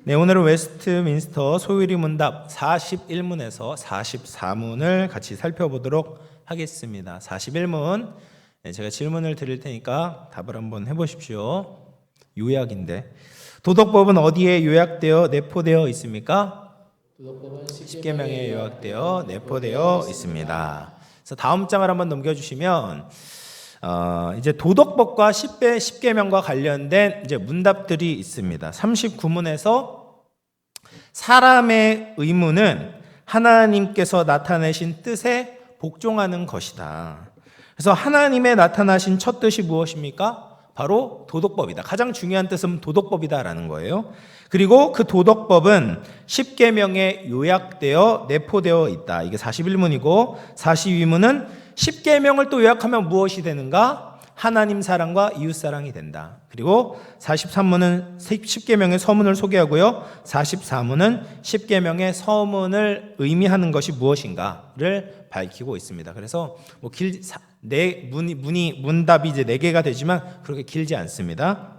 네, 오늘은 웨스트민스터 소유리 문답 41문에서 44문을 같이 살펴보도록 하겠습니다. 41문, 제가 질문을 드릴 테니까 답을 한번 해보십시오. 요약인데, 도덕법은 어디에 요약되어 내포되어 있습니까? 도덕법은 10계명에 요약되어 내포되어 있습니다. 그래서 다음 장을 한번 넘겨주시면 이제 도덕법과 10계명과 관련된 이제 문답들이 있습니다. 39문에서 사람의 의무는 하나님께서 나타내신 뜻에 복종하는 것이다. 그래서 하나님의 나타나신 첫 뜻이 무엇입니까? 바로 도덕법이다. 가장 중요한 뜻은 도덕법이다라는 거예요. 그리고 그 도덕법은 10계명에 요약되어 내포되어 있다. 이게 41문이고 42문은 10계명을 또 요약하면 무엇이 되는가? 하나님 사랑과 이웃 사랑이 된다. 그리고 43문은 10계명의 서문을 소개하고요. 44문은 10계명의 서문을 의미하는 것이 무엇인가를 밝히고 있습니다. 그래서 문답이 이제 4개가 되지만 그렇게 길지 않습니다.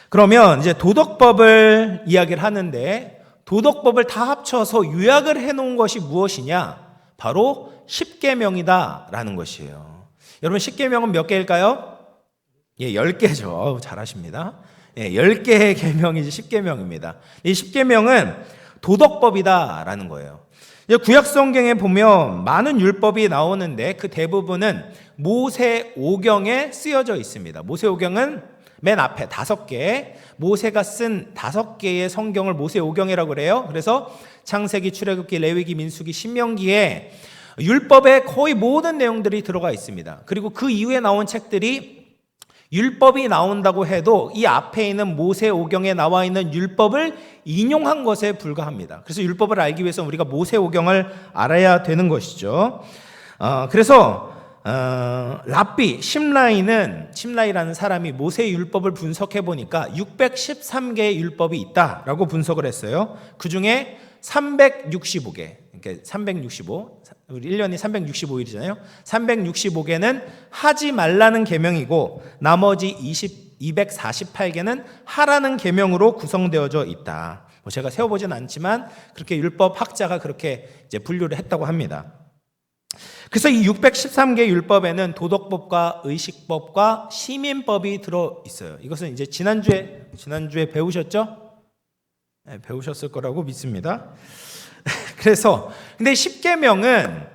그러면 이제 도덕법을 이야기를 하는데 도덕법을 다 합쳐서 요약을 해 놓은 것이 무엇이냐? 바로 10계명이다라는 것이에요. 여러분 10계명은 몇 개일까요? 10개죠. 잘하십니다. 10개의 계명이지 10계명입니다. 이 10계명은 도덕법이다라는 거예요. 구약성경에 보면 많은 율법이 나오는데 그 대부분은 모세오경에 쓰여져 있습니다. 모세오경은 맨 앞에 5개, 모세가 쓴 5개의 성경을 모세오경이라고 그래요. 그래서 창세기, 출애굽기, 레위기, 민수기, 신명기에 율법의 거의 모든 내용들이 들어가 있습니다. 그리고 그 이후에 나온 책들이 율법이 나온다고 해도 이 앞에 있는 모세오경에 나와 있는 율법을 인용한 것에 불과합니다. 그래서 율법을 알기 위해서 우리가 모세오경을 알아야 되는 것이죠. 그래서 심라이라는 사람이 모세의 율법을 분석해 보니까 613개의 율법이 있다라고 분석을 했어요. 그 중에 365개, 그러니까 365, 우리 1년이 365일이잖아요. 365개는 하지 말라는 계명이고 나머지 248개는 하라는 계명으로 구성되어져 있다. 제가 세워보진 않지만 그렇게 율법 학자가 그렇게 이제 분류를 했다고 합니다. 그래서 이 613개 율법에는 도덕법과 의식법과 시민법이 들어 있어요. 이것은 이제 지난주에 배우셨죠? 네, 배우셨을 거라고 믿습니다. 그래서 근데 10계명은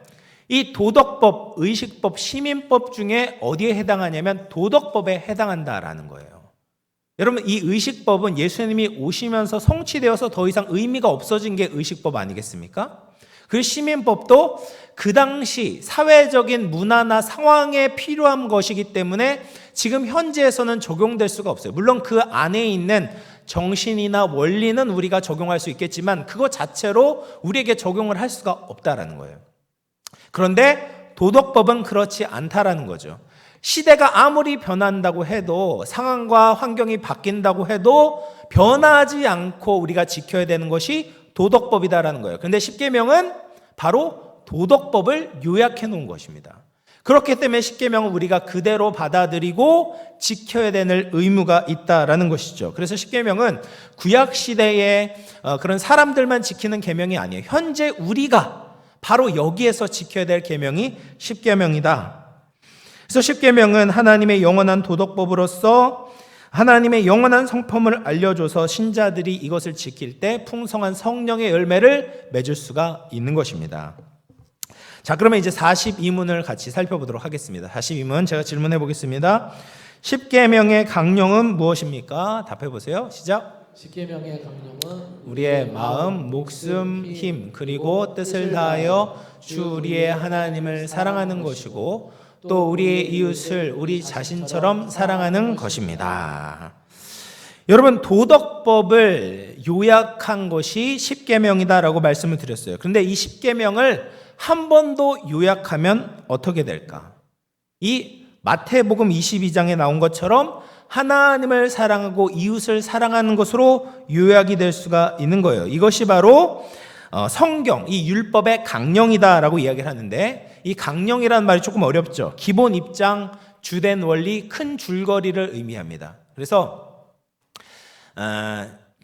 이 도덕법, 의식법, 시민법 중에 어디에 해당하냐면 도덕법에 해당한다라는 거예요. 여러분 이 의식법은 예수님이 오시면서 성취되어서 더 이상 의미가 없어진 게 의식법 아니겠습니까? 그 시민법도 그 당시 사회적인 문화나 상황에 필요한 것이기 때문에 지금 현재에서는 적용될 수가 없어요. 물론 그 안에 있는 정신이나 원리는 우리가 적용할 수 있겠지만 그것 자체로 우리에게 적용을 할 수가 없다라는 거예요. 그런데 도덕법은 그렇지 않다라는 거죠. 시대가 아무리 변한다고 해도 상황과 환경이 바뀐다고 해도 변하지 않고 우리가 지켜야 되는 것이 도덕법이다라는 거예요. 그런데 10계명은 바로 도덕법을 요약해 놓은 것입니다. 그렇기 때문에 10계명은 우리가 그대로 받아들이고 지켜야 되는 의무가 있다라는 것이죠. 그래서 10계명은 구약 시대의 그런 사람들만 지키는 계명이 아니에요. 현재 우리가 바로 여기에서 지켜야 될 계명이 10계명이다. 그래서 10계명은 하나님의 영원한 도덕법으로서 하나님의 영원한 성품을 알려줘서 신자들이 이것을 지킬 때 풍성한 성령의 열매를 맺을 수가 있는 것입니다. 자, 그러면 이제 42문을 같이 살펴보도록 하겠습니다. 42문 제가 질문해 보겠습니다. 10계명의 강령은 무엇입니까? 답해 보세요. 시작. 10계명의 강령은 우리의 마음, 목숨, 힘 그리고 뜻을 다하여 주 우리의 하나님을 사랑하는 것이고 또 우리의 이웃을 우리 자신처럼 사랑하는 것입니다. 여러분 도덕법을 요약한 것이 10계명이다라고 말씀을 드렸어요. 그런데 이 10계명을 한 번 더 요약하면 어떻게 될까? 이 마태복음 22장에 나온 것처럼 하나님을 사랑하고 이웃을 사랑하는 것으로 요약이 될 수가 있는 거예요. 이것이 바로 성경, 이 율법의 강령이다라고 이야기를 하는데 이 강령이라는 말이 조금 어렵죠. 기본 입장, 주된 원리, 큰 줄거리를 의미합니다. 그래서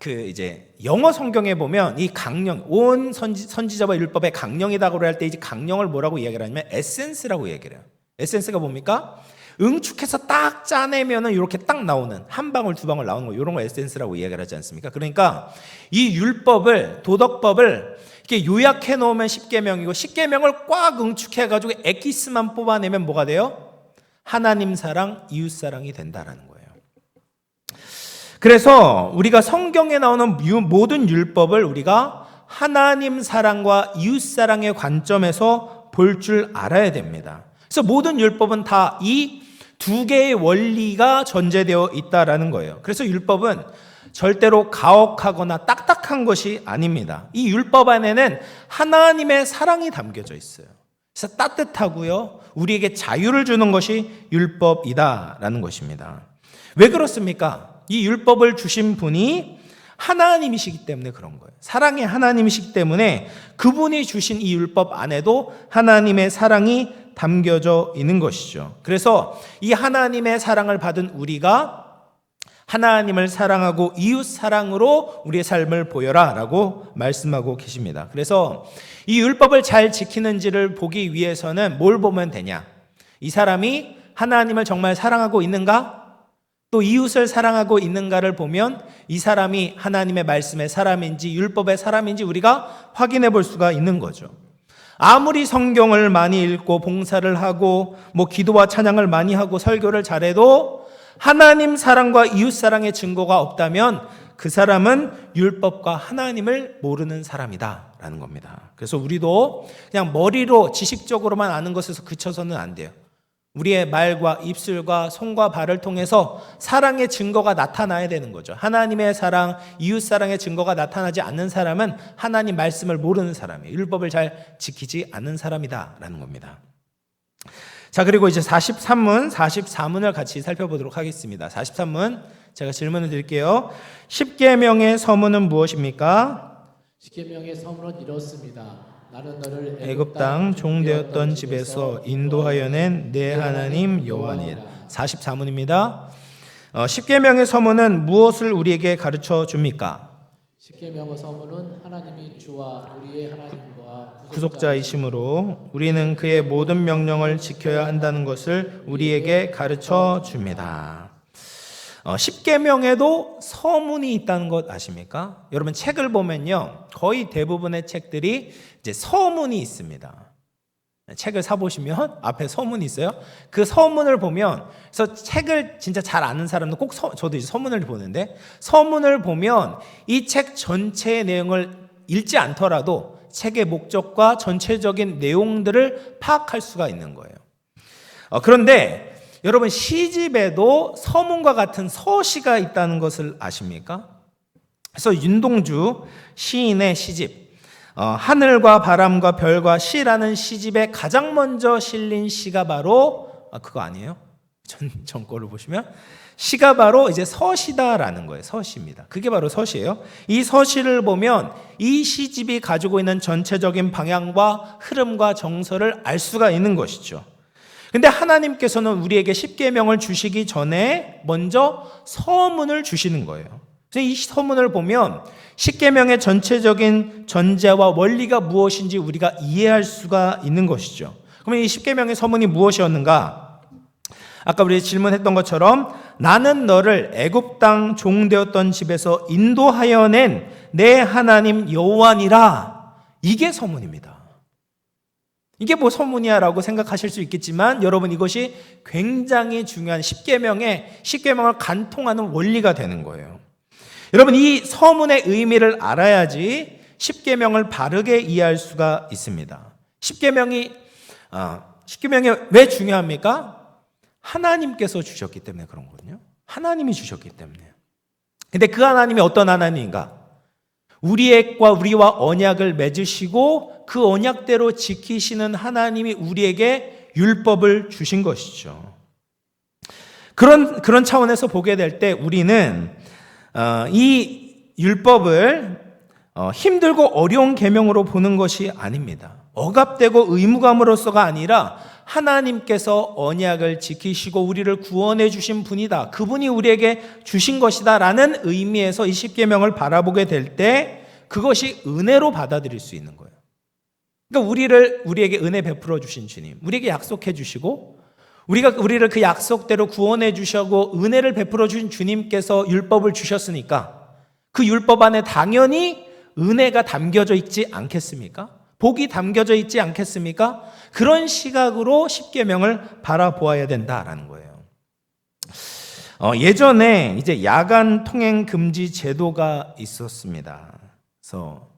이제 영어 성경에 보면 이 강령, 온 선지자와 율법의 강령이라고 할 때 이제 강령을 뭐라고 이야기를 하냐면 에센스라고 얘기를 해요. 에센스가 뭡니까? 응축해서 딱 짜내면은 이렇게 딱 나오는 한 방울 두 방울 나오는 거, 이런 거 에센스라고 이야기를 하지 않습니까? 그러니까 이 율법을, 도덕법을 이렇게 요약해 놓으면 10계명이고 10계명을 꽉 응축해 가지고 엑기스만 뽑아내면 뭐가 돼요? 하나님 사랑, 이웃 사랑이 된다라는 거예요. 그래서 우리가 성경에 나오는 모든 율법을 우리가 하나님 사랑과 이웃 사랑의 관점에서 볼 줄 알아야 됩니다. 그래서 모든 율법은 다 이 두 개의 원리가 전제되어 있다라는 거예요. 그래서 율법은 절대로 가혹하거나 딱딱한 것이 아닙니다. 이 율법 안에는 하나님의 사랑이 담겨져 있어요. 그래서 따뜻하고요, 우리에게 자유를 주는 것이 율법이다라는 것입니다. 왜 그렇습니까? 이 율법을 주신 분이 하나님이시기 때문에 그런 거예요. 사랑의 하나님이시기 때문에 그분이 주신 이 율법 안에도 하나님의 사랑이 담겨져 있는 것이죠. 그래서 이 하나님의 사랑을 받은 우리가 하나님을 사랑하고 이웃 사랑으로 우리의 삶을 보여라 라고 말씀하고 계십니다. 그래서 이 율법을 잘 지키는지를 보기 위해서는 뭘 보면 되냐? 이 사람이 하나님을 정말 사랑하고 있는가? 또 이웃을 사랑하고 있는가를 보면 이 사람이 하나님의 말씀의 사람인지 율법의 사람인지 우리가 확인해 볼 수가 있는 거죠. 아무리 성경을 많이 읽고 봉사를 하고 기도와 찬양을 많이 하고 설교를 잘해도 하나님 사랑과 이웃 사랑의 증거가 없다면 그 사람은 율법과 하나님을 모르는 사람이다라는 겁니다. 그래서 우리도 그냥 머리로 지식적으로만 아는 것에서 그쳐서는 안 돼요. 우리의 말과 입술과 손과 발을 통해서 사랑의 증거가 나타나야 되는 거죠. 하나님의 사랑, 이웃 사랑의 증거가 나타나지 않는 사람은 하나님 말씀을 모르는 사람이에요. 율법을 잘 지키지 않는 사람이다라는 겁니다. 자, 그리고 이제 43문, 44문을 같이 살펴보도록 하겠습니다. 43문, 제가 질문을 드릴게요. 10계명의 서문은 무엇입니까? 10계명의 서문은 이렇습니다. 나는 너를 애굽 땅 종되었던 집에서 인도하여 낸 내 하나님 여호와니라. 44문입니다. 10계명의 서문은 무엇을 우리에게 가르쳐 줍니까? 10계명의 서문은 하나님이 주와 우리의 하나님과 구속자이심으로 우리는 그의 모든 명령을 지켜야 한다는 것을 우리에게 가르쳐 줍니다. 10계명에도 서문이 있다는 것 아십니까? 여러분 책을 보면요, 거의 대부분의 책들이 이제 서문이 있습니다. 책을 사보시면 앞에 서문이 있어요. 그 서문을 보면, 그래서 책을 진짜 잘 아는 사람도 꼭 저도 이제 서문을 보는데, 서문을 보면 이 책 전체의 내용을 읽지 않더라도 책의 목적과 전체적인 내용들을 파악할 수가 있는 거예요. 그런데 여러분 시집에도 서문과 같은 서시가 있다는 것을 아십니까? 그래서 윤동주 시인의 시집, 하늘과 바람과 별과 시라는 시집에 가장 먼저 실린 시가 바로 그거 아니에요? 전 거를 보시면 시가 바로 이제 서시다라는 거예요. 서시입니다. 그게 바로 서시예요. 이 서시를 보면 이 시집이 가지고 있는 전체적인 방향과 흐름과 정서를 알 수가 있는 것이죠. 근데 하나님께서는 우리에게 10계명을 주시기 전에 먼저 서문을 주시는 거예요. 그래서 이 서문을 보면 10계명의 전체적인 전제와 원리가 무엇인지 우리가 이해할 수가 있는 것이죠. 그러면 이 10계명의 서문이 무엇이었는가? 아까 우리 질문했던 것처럼 나는 너를 애굽 땅 종되었던 집에서 인도하여 낸 내 하나님 여호와니라. 이게 서문입니다. 이게 뭐 서문이야 라고 생각하실 수 있겠지만 여러분 이것이 굉장히 중요한 10계명을 간통하는 원리가 되는 거예요. 여러분 이 서문의 의미를 알아야지 10계명을 바르게 이해할 수가 있습니다. 10계명이 왜 중요합니까? 하나님께서 주셨기 때문에 그런 거거든요. 하나님이 주셨기 때문에. 근데 그 하나님이 어떤 하나님인가? 우리와 언약을 맺으시고 그 언약대로 지키시는 하나님이 우리에게 율법을 주신 것이죠. 그런 차원에서 보게 될 때 우리는 이 율법을 힘들고 어려운 계명으로 보는 것이 아닙니다. 억압되고 의무감으로서가 아니라 하나님께서 언약을 지키시고 우리를 구원해 주신 분이다. 그분이 우리에게 주신 것이다 라는 의미에서 이 십계명을 바라보게 될 때 그것이 은혜로 받아들일 수 있는 거예요. 그러니까 우리에게 은혜 베풀어 주신 주님, 우리에게 약속해 주시고 우리를 그 약속대로 구원해 주시고 은혜를 베풀어 주신 주님께서 율법을 주셨으니까 그 율법 안에 당연히 은혜가 담겨져 있지 않겠습니까? 복이 담겨져 있지 않겠습니까? 그런 시각으로 십계명을 바라보아야 된다라는 거예요. 예전에 이제 야간 통행 금지 제도가 있었습니다. 그래서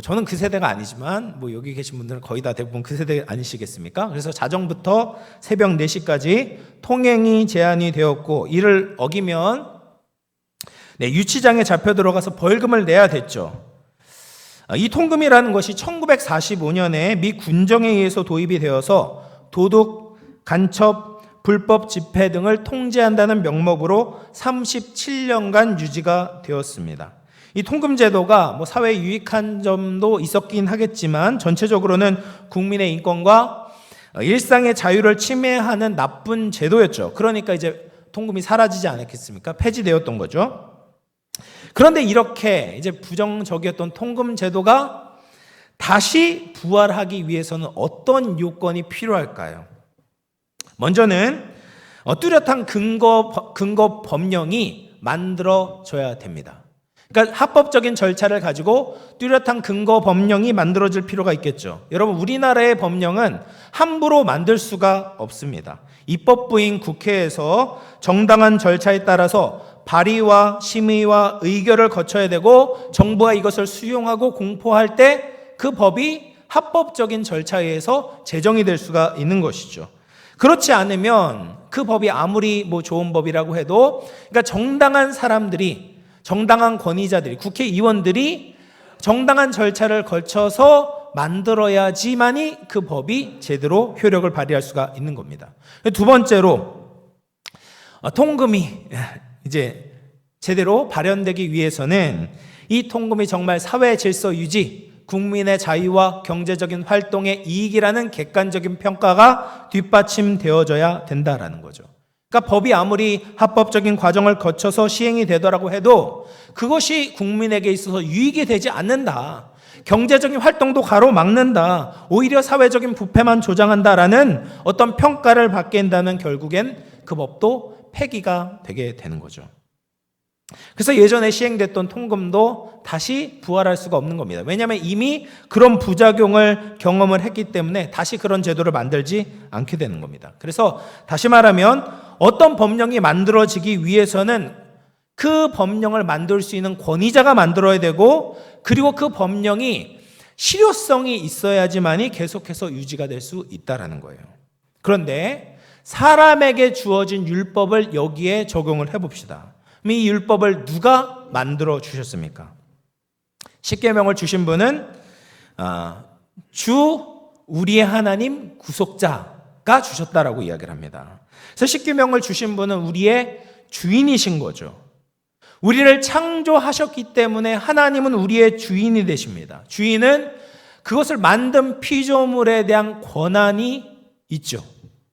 저는 그 세대가 아니지만 여기 계신 분들은 거의 다 대부분 그 세대 아니시겠습니까? 그래서 자정부터 새벽 4시까지 통행이 제한이 되었고 이를 어기면 유치장에 잡혀 들어가서 벌금을 내야 됐죠. 이 통금이라는 것이 1945년에 미 군정에 의해서 도입이 되어서 도둑, 간첩, 불법 집회 등을 통제한다는 명목으로 37년간 유지가 되었습니다. 이 통금 제도가 사회에 유익한 점도 있었긴 하겠지만 전체적으로는 국민의 인권과 일상의 자유를 침해하는 나쁜 제도였죠. 그러니까 이제 통금이 사라지지 않았겠습니까? 폐지되었던 거죠. 그런데 이렇게 이제 부정적이었던 통금 제도가 다시 부활하기 위해서는 어떤 요건이 필요할까요? 먼저는 뚜렷한 근거 법령이 만들어져야 됩니다. 그러니까 합법적인 절차를 가지고 뚜렷한 근거 법령이 만들어질 필요가 있겠죠. 여러분, 우리나라의 법령은 함부로 만들 수가 없습니다. 입법부인 국회에서 정당한 절차에 따라서 발의와 심의와 의결을 거쳐야 되고 정부가 이것을 수용하고 공포할 때 그 법이 합법적인 절차에 의해서 제정이 될 수가 있는 것이죠. 그렇지 않으면 그 법이 아무리 좋은 법이라고 해도 그러니까 정당한 사람들이, 정당한 권위자들이, 국회의원들이 정당한 절차를 거쳐서 만들어야지만이 그 법이 제대로 효력을 발휘할 수가 있는 겁니다. 두 번째로 통금이 이제 제대로 발현되기 위해서는 이 통금이 정말 사회 질서 유지, 국민의 자유와 경제적인 활동의 이익이라는 객관적인 평가가 뒷받침되어져야 된다라는 거죠. 그러니까 법이 아무리 합법적인 과정을 거쳐서 시행이 되더라고 해도 그것이 국민에게 있어서 유익이 되지 않는다. 경제적인 활동도 가로막는다. 오히려 사회적인 부패만 조장한다라는 어떤 평가를 받게 된다면 결국엔 그 법도 폐기가 되게 되는 거죠. 그래서 예전에 시행됐던 통금도 다시 부활할 수가 없는 겁니다. 왜냐하면 이미 그런 부작용을 경험을 했기 때문에 다시 그런 제도를 만들지 않게 되는 겁니다. 그래서 다시 말하면 어떤 법령이 만들어지기 위해서는 그 법령을 만들 수 있는 권위자가 만들어야 되고 그리고 그 법령이 실효성이 있어야지만이 계속해서 유지가 될 수 있다는 거예요. 그런데 사람에게 주어진 율법을 여기에 적용을 해봅시다. 이 율법을 누가 만들어 주셨습니까? 십계명을 주신 분은 주 우리의 하나님 구속자가 주셨다라고 이야기를 합니다. 그래서 십계명을 주신 분은 우리의 주인이신 거죠. 우리를 창조하셨기 때문에 하나님은 우리의 주인이 되십니다. 주인은 그것을 만든 피조물에 대한 권한이 있죠.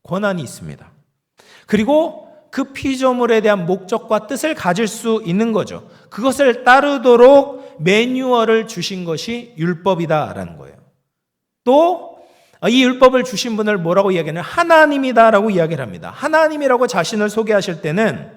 권한이 있습니다. 그리고 그 피조물에 대한 목적과 뜻을 가질 수 있는 거죠. 그것을 따르도록 매뉴얼을 주신 것이 율법이다라는 거예요. 또 이 율법을 주신 분을 뭐라고 이야기하냐면 하나님이다라고 이야기를 합니다. 하나님이라고 자신을 소개하실 때는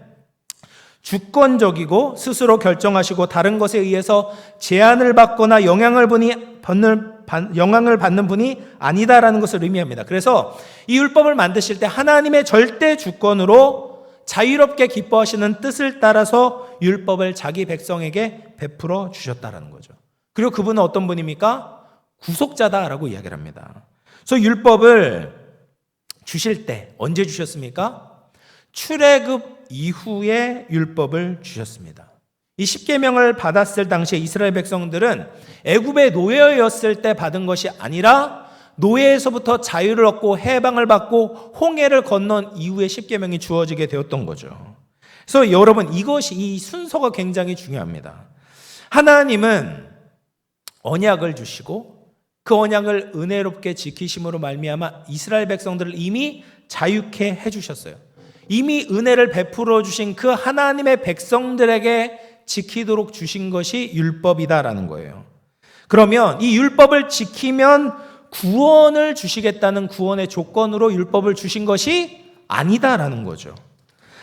주권적이고 스스로 결정하시고 다른 것에 의해서 제한을 받거나 영향을 받는 분이 아니다라는 것을 의미합니다. 그래서 이 율법을 만드실 때 하나님의 절대 주권으로 자유롭게 기뻐하시는 뜻을 따라서 율법을 자기 백성에게 베풀어 주셨다라는 거죠. 그리고 그분은 어떤 분입니까? 구속자다라고 이야기를 합니다. 그래서 율법을 주실 때 언제 주셨습니까? 출애굽 이후에 율법을 주셨습니다. 이 십계명을 받았을 당시에 이스라엘 백성들은 애굽의 노예였을 때 받은 것이 아니라 노예에서부터 자유를 얻고 해방을 받고 홍해를 건넌 이후에 십계명이 주어지게 되었던 거죠. 그래서 여러분 이 순서가 굉장히 중요합니다. 하나님은 언약을 주시고 그 언약을 은혜롭게 지키심으로 말미암아 이스라엘 백성들을 이미 자유케 해주셨어요. 이미 은혜를 베풀어 주신 그 하나님의 백성들에게 지키도록 주신 것이 율법이다라는 거예요. 그러면 이 율법을 지키면 구원을 주시겠다는 구원의 조건으로 율법을 주신 것이 아니다라는 거죠.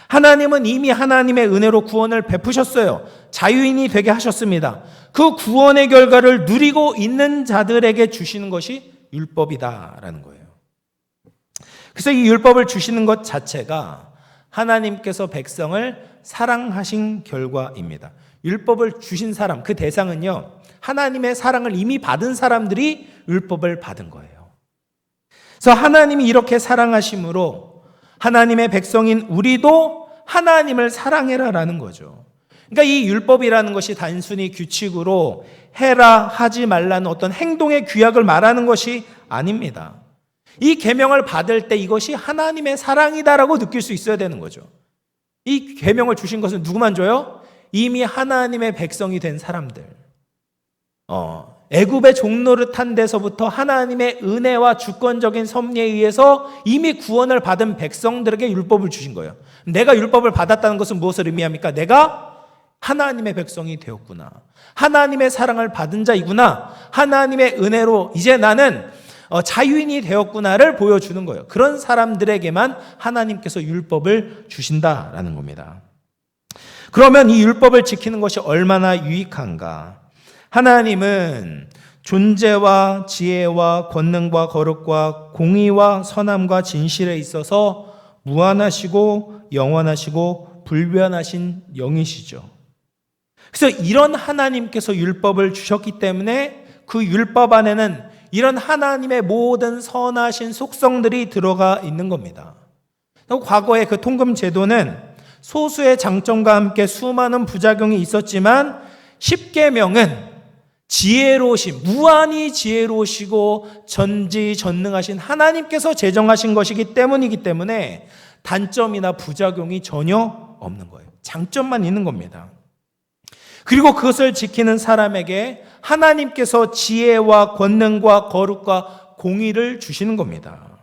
하나님은 이미 하나님의 은혜로 구원을 베푸셨어요. 자유인이 되게 하셨습니다. 그 구원의 결과를 누리고 있는 자들에게 주시는 것이 율법이다라는 거예요. 그래서 이 율법을 주시는 것 자체가 하나님께서 백성을 사랑하신 결과입니다. 율법을 주신 사람, 그 대상은요, 하나님의 사랑을 이미 받은 사람들이 율법을 받은 거예요. 그래서 하나님이 이렇게 사랑하심으로 하나님의 백성인 우리도 하나님을 사랑해라라는 거죠. 그러니까 이 율법이라는 것이 단순히 규칙으로 해라 하지 말라는 어떤 행동의 규약을 말하는 것이 아닙니다. 이 계명을 받을 때 이것이 하나님의 사랑이다라고 느낄 수 있어야 되는 거죠. 이 계명을 주신 것은 누구만 줘요? 이미 하나님의 백성이 된 사람들. 애굽의 종노릇한 데서부터 하나님의 은혜와 주권적인 섭리에 의해서 이미 구원을 받은 백성들에게 율법을 주신 거예요. 내가 율법을 받았다는 것은 무엇을 의미합니까? 내가 하나님의 백성이 되었구나. 하나님의 사랑을 받은 자이구나. 하나님의 은혜로 이제 나는 자유인이 되었구나를 보여주는 거예요. 그런 사람들에게만 하나님께서 율법을 주신다라는 겁니다. 그러면 이 율법을 지키는 것이 얼마나 유익한가? 하나님은 존재와 지혜와 권능과 거룩과 공의와 선함과 진실에 있어서 무한하시고 영원하시고 불변하신 영이시죠. 그래서 이런 하나님께서 율법을 주셨기 때문에 그 율법 안에는 이런 하나님의 모든 선하신 속성들이 들어가 있는 겁니다. 과거의 그 통금 제도는 소수의 장점과 함께 수많은 부작용이 있었지만 십계명은 지혜로우신, 무한히 지혜로우시고 전지전능하신 하나님께서 제정하신 것이기 때문에 단점이나 부작용이 전혀 없는 거예요. 장점만 있는 겁니다. 그리고 그것을 지키는 사람에게 하나님께서 지혜와 권능과 거룩과 공의를 주시는 겁니다.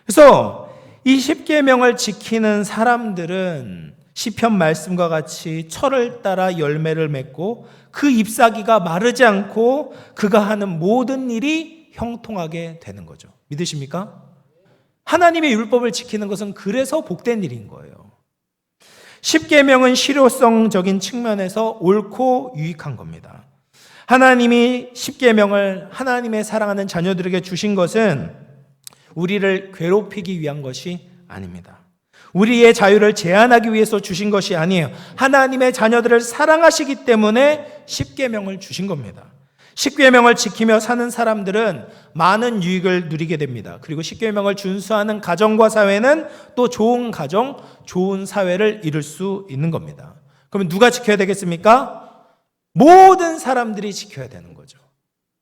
그래서 이 십계명을 지키는 사람들은 시편 말씀과 같이 철을 따라 열매를 맺고 그 잎사귀가 마르지 않고 그가 하는 모든 일이 형통하게 되는 거죠. 믿으십니까? 하나님의 율법을 지키는 것은 그래서 복된 일인 거예요. 십계명은 실효성적인 측면에서 옳고 유익한 겁니다. 하나님이 십계명을 하나님의 사랑하는 자녀들에게 주신 것은 우리를 괴롭히기 위한 것이 아닙니다. 우리의 자유를 제한하기 위해서 주신 것이 아니에요. 하나님의 자녀들을 사랑하시기 때문에 십계명을 주신 겁니다. 십계명을 지키며 사는 사람들은 많은 유익을 누리게 됩니다. 그리고 십계명을 준수하는 가정과 사회는 또 좋은 가정, 좋은 사회를 이룰 수 있는 겁니다. 그러면 누가 지켜야 되겠습니까? 모든 사람들이 지켜야 되는 거죠.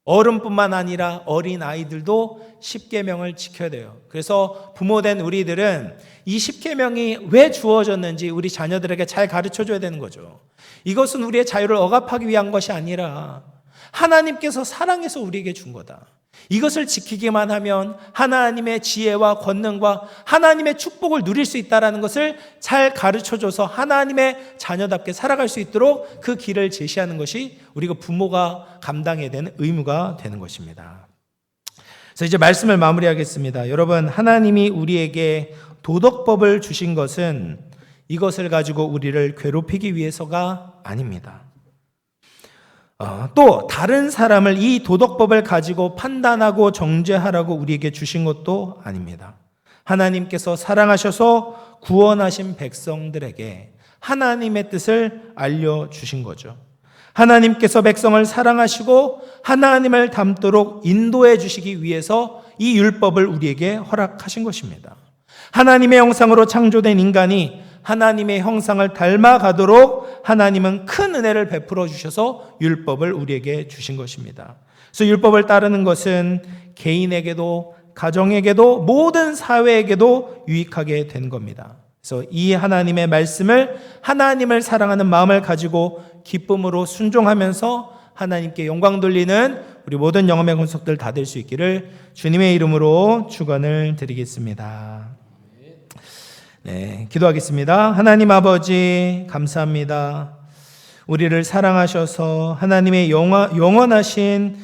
어른뿐만 아니라 어린 아이들도 십계명을 지켜야 돼요. 그래서 부모된 우리들은 이 십계명이 왜 주어졌는지 우리 자녀들에게 잘 가르쳐줘야 되는 거죠. 이것은 우리의 자유를 억압하기 위한 것이 아니라 하나님께서 사랑해서 우리에게 준 거다. 이것을 지키기만 하면 하나님의 지혜와 권능과 하나님의 축복을 누릴 수 있다는 것을 잘 가르쳐줘서 하나님의 자녀답게 살아갈 수 있도록 그 길을 제시하는 것이 우리가 부모가 감당해야 되는 의무가 되는 것입니다. 그래서 이제 말씀을 마무리하겠습니다. 여러분, 하나님이 우리에게 도덕법을 주신 것은 이것을 가지고 우리를 괴롭히기 위해서가 아닙니다. 또 다른 사람을 이 도덕법을 가지고 판단하고 정죄하라고 우리에게 주신 것도 아닙니다. 하나님께서 사랑하셔서 구원하신 백성들에게 하나님의 뜻을 알려주신 거죠. 하나님께서 백성을 사랑하시고 하나님을 닮도록 인도해 주시기 위해서 이 율법을 우리에게 허락하신 것입니다. 하나님의 형상으로 창조된 인간이 하나님의 형상을 닮아가도록 하나님은 큰 은혜를 베풀어 주셔서 율법을 우리에게 주신 것입니다. 그래서 율법을 따르는 것은 개인에게도 가정에게도 모든 사회에게도 유익하게 된 겁니다. 그래서 이 하나님의 말씀을 하나님을 사랑하는 마음을 가지고 기쁨으로 순종하면서 하나님께 영광 돌리는 우리 우리 모든 영험의 권속들 다 될 수 있기를 주님의 이름으로 축원을 드리겠습니다. 네, 기도하겠습니다. 하나님 아버지 감사합니다. 우리를 사랑하셔서 하나님의 영원하신